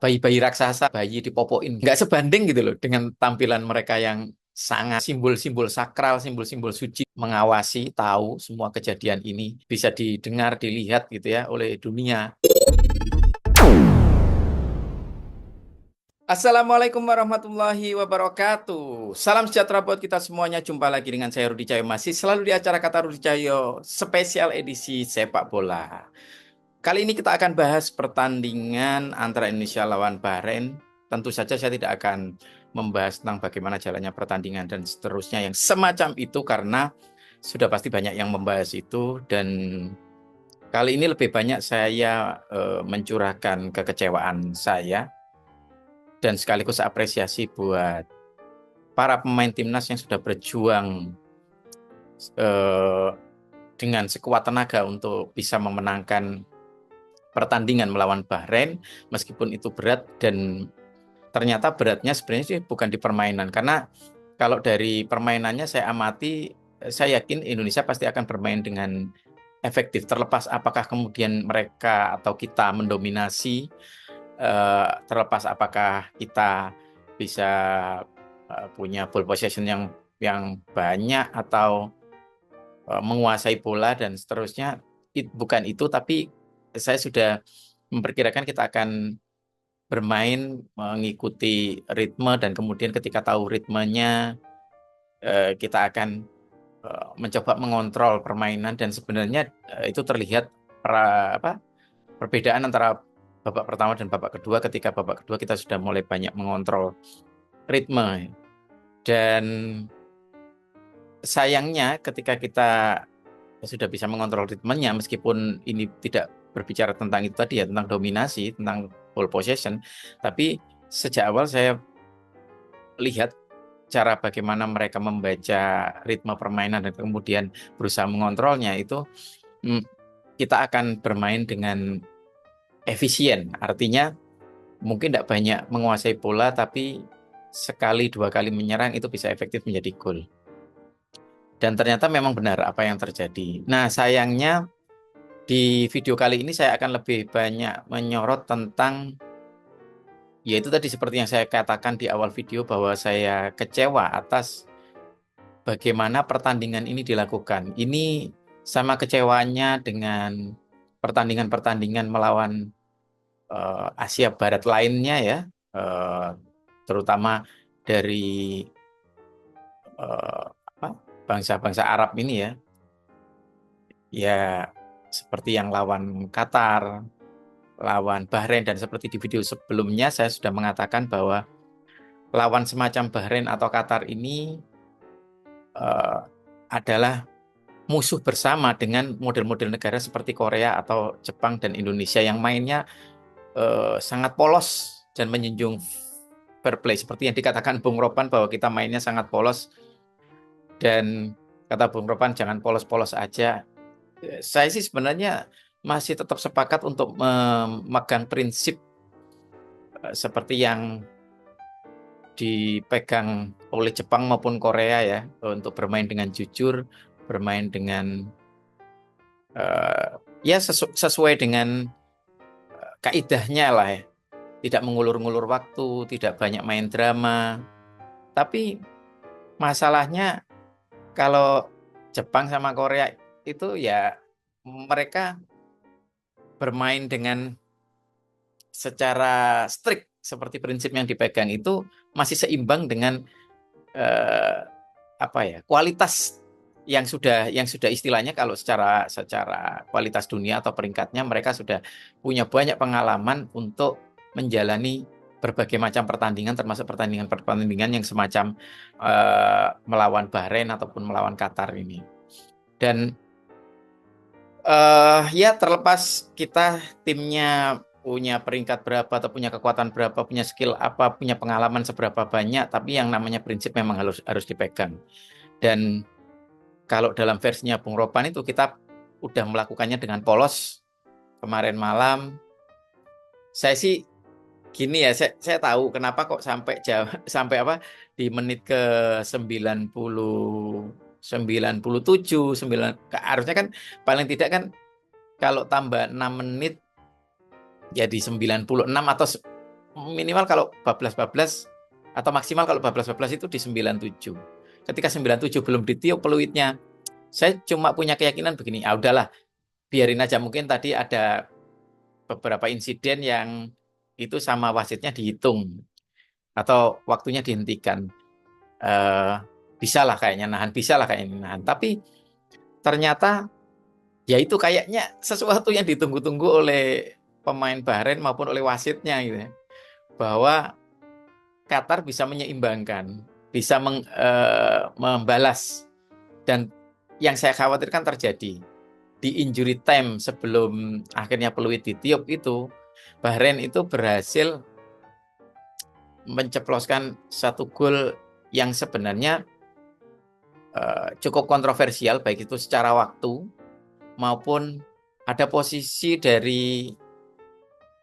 bayi-bayi raksasa, bayi dipopoin, nggak sebanding gitu loh dengan tampilan mereka yang sangat simbol-simbol sakral, simbol-simbol suci, mengawasi, tahu semua kejadian ini bisa didengar, dilihat gitu ya oleh dunia. Assalamualaikum warahmatullahi wabarakatuh. Salam sejahtera buat kita semuanya. Jumpa lagi dengan saya Rudi Cahyo. Masih selalu di acara Kata Rudi Cahyo, spesial edisi sepak bola. Kali ini kita akan bahas pertandingan antara Indonesia lawan Bahrain. Tentu saja saya tidak akan membahas tentang bagaimana jalannya pertandingan dan seterusnya yang semacam itu karena sudah pasti banyak yang membahas itu dan kali ini lebih banyak saya mencurahkan kekecewaan saya dan sekaligus apresiasi buat para pemain timnas yang sudah berjuang eh, dengan sekuat tenaga untuk bisa memenangkan pertandingan melawan Bahrain, meskipun itu berat dan ternyata beratnya sebenarnya sih bukan di permainan. Karena kalau dari permainannya saya amati, saya yakin Indonesia pasti akan bermain dengan efektif. Terlepas apakah kemudian mereka atau kita mendominasi, terlepas apakah kita bisa punya ball possession yang banyak atau menguasai bola dan seterusnya. Bukan itu, tapi saya sudah memperkirakan kita akan bermain mengikuti ritme dan kemudian ketika tahu ritmenya kita akan mencoba mengontrol permainan dan sebenarnya itu terlihat perbedaan antara babak pertama dan babak kedua. Ketika babak kedua kita sudah mulai banyak mengontrol ritme dan sayangnya ketika kita sudah bisa mengontrol ritmenya, meskipun ini tidak berbicara tentang itu tadi ya, tentang dominasi, tentang ball possession, tapi sejak awal saya lihat cara bagaimana mereka membaca ritme permainan dan kemudian berusaha mengontrolnya itu, mm, kita akan bermain dengan efisien. Artinya mungkin tidak banyak menguasai bola, tapi sekali dua kali menyerang itu bisa efektif menjadi gol. Dan ternyata memang benar apa yang terjadi. Nah, sayangnya di video kali ini saya akan lebih banyak menyorot tentang, yaitu tadi seperti yang saya katakan di awal video bahwa saya kecewa atas bagaimana pertandingan ini dilakukan. Ini sama kecewanya dengan pertandingan-pertandingan melawan Asia Barat lainnya ya, eh, terutama dari eh, apa, bangsa-bangsa Arab ini ya, ya seperti yang lawan Qatar, lawan Bahrain dan seperti di video sebelumnya saya sudah mengatakan bahwa lawan semacam Bahrain atau Qatar ini eh, adalah musuh bersama dengan model-model negara seperti Korea atau Jepang dan Indonesia yang mainnya sangat polos dan menjunjung fair play seperti yang dikatakan Bung Ropan bahwa kita mainnya sangat polos dan kata Bung Ropan jangan polos-polos aja. Saya sih sebenarnya masih tetap sepakat untuk memegang prinsip seperti yang dipegang oleh Jepang maupun Korea ya, untuk bermain dengan jujur, bermain dengan eh, ya sesuai dengan kaidahnya lah ya. Tidak mengulur-ngulur waktu, tidak banyak main drama. Tapi masalahnya kalau Jepang sama Korea itu ya mereka bermain dengan secara strict seperti prinsip yang dipegang itu masih seimbang dengan eh, apa ya kualitas yang sudah istilahnya kalau secara secara kualitas dunia atau peringkatnya mereka sudah punya banyak pengalaman untuk menjalani berbagai macam pertandingan termasuk pertandingan-pertandingan yang semacam melawan Bahrain ataupun melawan Qatar ini. Dan ya terlepas kita timnya punya peringkat berapa atau punya kekuatan berapa, punya skill apa, punya pengalaman seberapa banyak, tapi yang namanya prinsip memang harus harus dipegang. Dan kalau dalam versinya Bung Ropan itu kita udah melakukannya dengan polos kemarin malam. Saya sih gini ya, saya tahu kenapa kok sampai jam sampai apa di menit ke 97, 9 harusnya kan paling tidak kan kalau tambah 6 menit jadi 96 atau minimal kalau bablas-bablas atau maksimal kalau bablas-bablas itu di 97. Ketika 97 belum ditiup peluitnya, saya cuma punya keyakinan begini, ah udahlah, biarin aja, mungkin tadi ada beberapa insiden yang itu sama wasitnya dihitung atau waktunya dihentikan. Eh, Bisa lah kayaknya nahan, bisa lah kayaknya nahan. Tapi ternyata ya itu kayaknya sesuatu yang ditunggu-tunggu oleh pemain Bahrain maupun oleh wasitnya gitu ya. Bahwa Qatar bisa menyeimbangkan, bisa membalas, dan yang saya khawatirkan terjadi di injury time sebelum akhirnya peluit ditiup itu, Bahrain itu berhasil menceploskan satu gol yang sebenarnya cukup kontroversial, baik itu secara waktu maupun ada posisi dari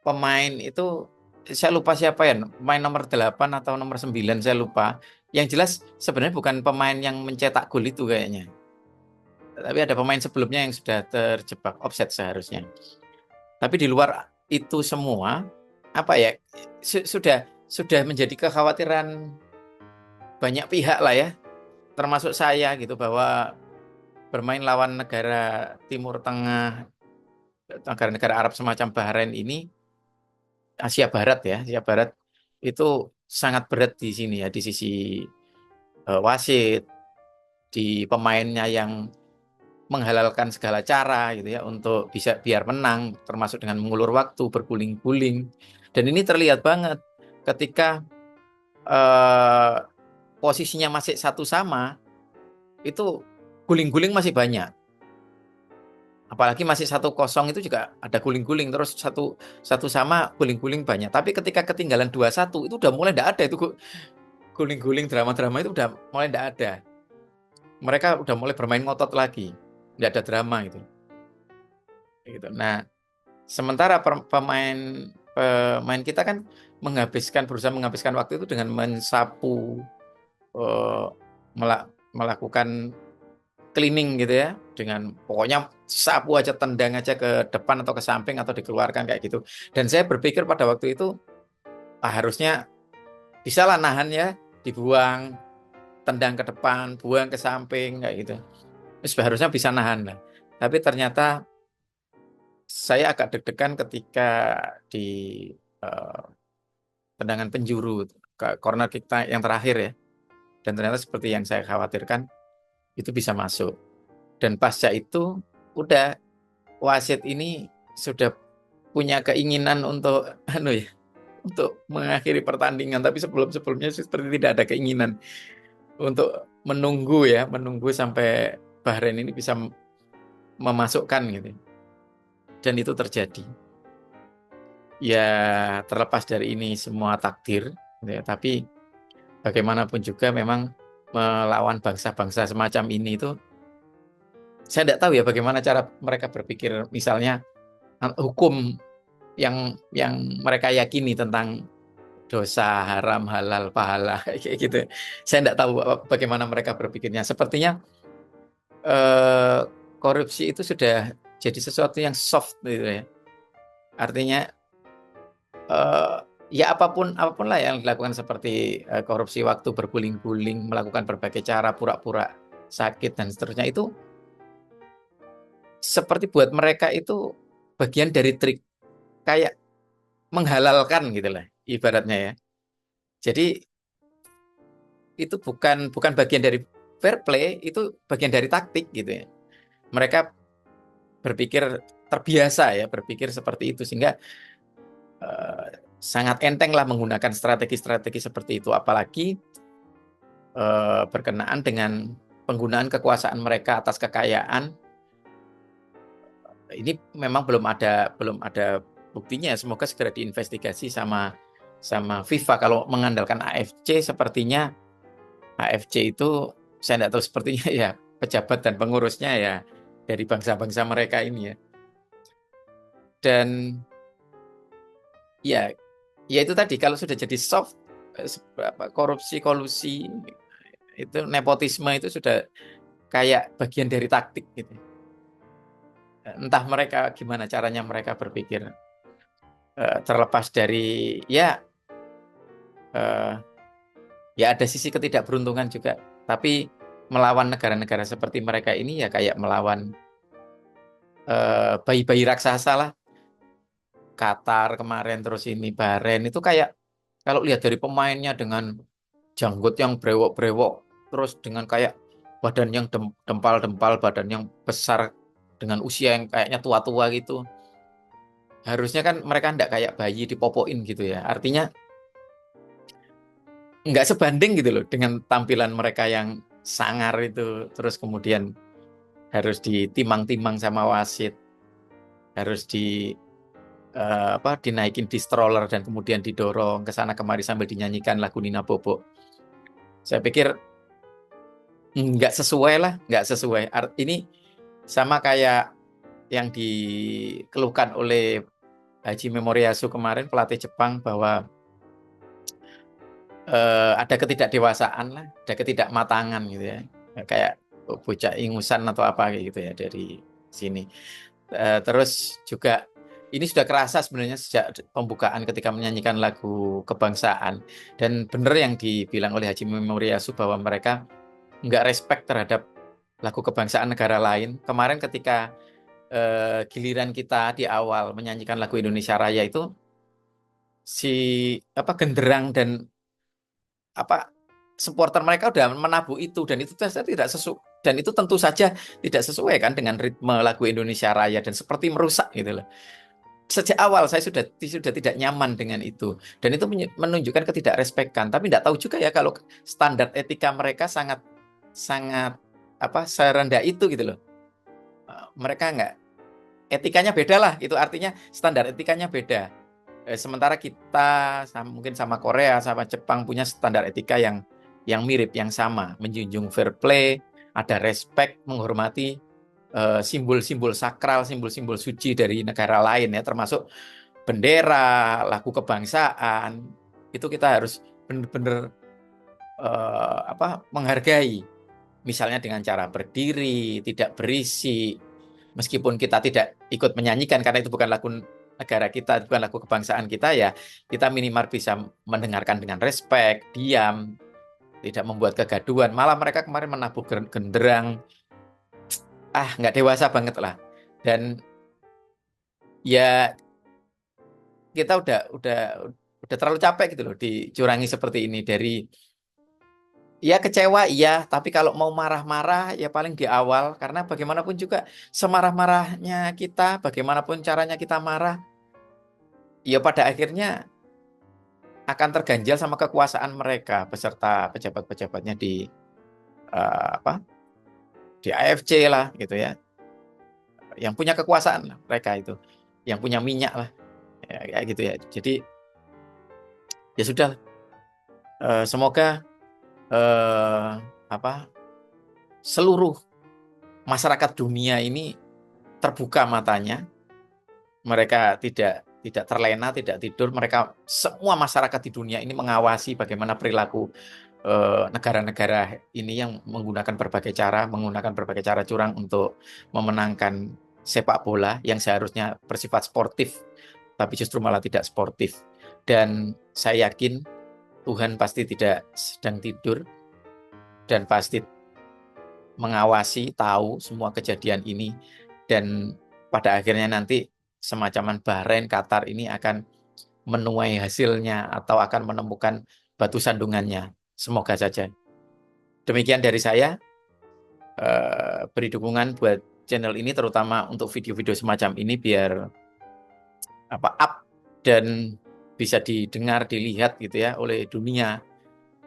pemain itu, saya lupa siapa ya, pemain nomor 8 atau nomor 9 saya lupa. Yang jelas sebenarnya bukan pemain yang mencetak gol itu kayaknya. Tapi ada pemain sebelumnya yang sudah terjebak offside seharusnya. Tapi di luar itu semua, apa ya, sudah menjadi kekhawatiran banyak pihak lah ya, termasuk saya gitu, bahwa bermain lawan negara Timur Tengah, negara-negara Arab semacam Bahrain ini, Asia Barat ya, Asia Barat itu sangat berat di sini ya, di sisi wasit, di pemainnya yang menghalalkan segala cara gitu ya untuk bisa biar menang, termasuk dengan mengulur waktu, berguling-guling. Dan ini terlihat banget ketika eh, posisinya masih satu sama, itu guling-guling masih banyak. Apalagi masih 1-0 itu juga ada guling-guling, terus satu satu sama guling-guling banyak. Tapi ketika ketinggalan 2-1 itu udah mulai tidak ada itu guling-guling, drama-drama itu udah mulai tidak ada. Mereka udah mulai bermain ngotot lagi, tidak ada drama gitu. Gitu. Nah, sementara pemain kita kan berusaha menghabiskan waktu itu dengan mensapu, eh, melakukan cleaning gitu ya, dengan pokoknya sapu aja, tendang aja ke depan atau ke samping atau dikeluarkan kayak gitu. Dan saya berpikir pada waktu itu, harusnya bisa lah nahan ya, dibuang, tendang ke depan, buang ke samping kayak gitu. Terus harusnya bisa nahan lah. Tapi ternyata saya agak deg-degan ketika di eh, tendangan penjuru ke corner kita yang terakhir ya. Dan ternyata seperti yang saya khawatirkan, itu bisa masuk. Dan pasca itu udah, wasit ini sudah punya keinginan untuk untuk mengakhiri pertandingan, tapi sebelumnya seperti tidak ada keinginan untuk menunggu sampai Bahrain ini bisa memasukkan gitu. Dan itu terjadi. Ya, terlepas dari ini semua takdir gitu ya, tapi bagaimanapun juga memang melawan bangsa-bangsa semacam ini itu, saya tidak tahu ya bagaimana cara mereka berpikir, misalnya hukum yang mereka yakini tentang dosa, haram, halal, pahala kayak gitu. Saya tidak tahu bagaimana mereka berpikirnya. Sepertinya eh, korupsi itu sudah jadi sesuatu yang soft gitu ya. Artinya eh, ya apapun apapun lah yang dilakukan, seperti korupsi waktu berguling-guling, melakukan berbagai cara, pura-pura sakit dan seterusnya, itu seperti buat mereka itu bagian dari trik, kayak menghalalkan gitu lah ibaratnya ya. Jadi itu bukan bagian dari fair play, itu bagian dari taktik gitu ya. Mereka berpikir terbiasa ya, berpikir seperti itu, sehingga eh, sangat enteng lah menggunakan strategi-strategi seperti itu, apalagi berkenaan dengan penggunaan kekuasaan mereka atas kekayaan. Ini memang belum ada buktinya. Semoga segera diinvestigasi sama sama FIFA. Kalau mengandalkan AFC, sepertinya AFC itu saya tidak tahu, sepertinya ya pejabat dan pengurusnya ya dari bangsa-bangsa mereka ini ya. Dan ya, ya itu tadi, kalau sudah jadi soft, korupsi, kolusi, itu nepotisme itu sudah kayak bagian dari taktik gitu. Entah mereka gimana caranya mereka berpikir. Terlepas dari ya eh, ya ada sisi ketidakberuntungan juga. Tapi melawan negara-negara seperti mereka ini ya kayak melawan bayi-bayi raksasa lah. Qatar kemarin, terus ini Bahrain itu kayak kalau lihat dari pemainnya dengan janggut yang brewok-brewok, terus dengan kayak badan yang dempal-dempal, badan yang besar dengan usia yang kayaknya tua-tua gitu. Harusnya kan mereka nggak kayak bayi dipopoin gitu ya. Artinya nggak sebanding gitu loh dengan tampilan mereka yang sangar itu. Terus kemudian harus ditimang-timang sama wasit, harus dinaikin di stroller dan kemudian didorong ke sana kemari sambil dinyanyikan lagu Nina Bobo. Saya pikir nggak sesuai lah, nggak sesuai. Ini sama kayak yang dikeluhkan oleh Haji Memoriasu kemarin, pelatih Jepang, bahwa ada ketidakdewasaan lah, ada ketidakmatangan gitu ya. Kayak bocah ingusan atau apa kayak gitu ya dari sini. Terus juga ini sudah kerasa sebenarnya sejak pembukaan ketika menyanyikan lagu kebangsaan. Dan benar yang dibilang oleh Haji Memoriasu bahwa mereka nggak respect terhadap lagu kebangsaan negara lain. Kemarin ketika giliran kita di awal menyanyikan lagu Indonesia Raya itu, si genderang dan supporter mereka udah menabuh itu, dan itu tidak sesuai, dan itu tentu saja tidak sesuai kan dengan ritme lagu Indonesia Raya dan seperti merusak gitu loh. Sejak awal saya sudah tidak nyaman dengan itu, dan itu menunjukkan ketidakrespekan. Tapi tidak tahu juga ya kalau standar etika mereka sangat sangat serendah itu gitu loh. Mereka nggak, etikanya beda lah, itu artinya standar etikanya beda. Sementara kita mungkin sama Korea sama Jepang punya standar etika yang mirip, yang sama, menjunjung fair play, ada respect, menghormati simbol-simbol sakral, simbol-simbol suci dari negara lain ya, termasuk bendera, lagu kebangsaan. Itu kita harus benar-benar menghargai. Misalnya dengan cara berdiri, tidak berisik, meskipun kita tidak ikut menyanyikan karena itu bukan lagu negara kita, bukan lagu kebangsaan kita, ya kita minimal bisa mendengarkan dengan respect, diam, tidak membuat kegaduhan. Malah mereka kemarin menabuh genderang, nggak dewasa banget lah. Dan ya kita udah terlalu capek gitu loh dicurangi seperti ini. Dari ya kecewa iya, tapi kalau mau marah-marah ya paling di awal, karena bagaimanapun juga semarah-marahnya kita, bagaimanapun caranya kita marah, ya pada akhirnya akan terganjal sama kekuasaan mereka beserta pejabat-pejabatnya di AFC lah gitu ya, yang punya kekuasaan lah mereka itu, yang punya minyak lah ya, kayak gitu ya. Jadi ya sudah, semoga eh, seluruh masyarakat dunia ini terbuka matanya, mereka tidak terlena, tidak tidur. Mereka semua masyarakat di dunia ini mengawasi bagaimana perilaku negara-negara ini yang menggunakan berbagai cara curang untuk memenangkan sepak bola yang seharusnya bersifat sportif, tapi justru malah tidak sportif. Dan saya yakin Tuhan pasti tidak sedang tidur dan pasti mengawasi, tahu semua kejadian ini, dan pada akhirnya nanti semacam Bahrain, Qatar ini akan menuai hasilnya atau akan menemukan batu sandungannya. Semoga saja. Demikian dari saya. Beri dukungan buat channel ini, terutama untuk video-video semacam ini, biar up dan bisa didengar, dilihat gitu ya oleh dunia,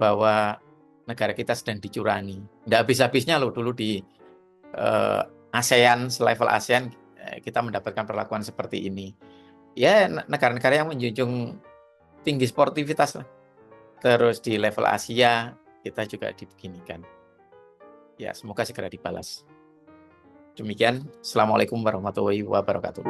bahwa negara kita sedang dicurangi. Nggak habis-habisnya loh dulu di ASEAN, selevel ASEAN, kita mendapatkan perlakuan seperti ini. Ya, negara-negara yang menjunjung tinggi sportivitas lah. Terus di level Asia, kita juga dibeginikan. Ya, semoga segera dibalas. Demikian, Assalamualaikum warahmatullahi wabarakatuh.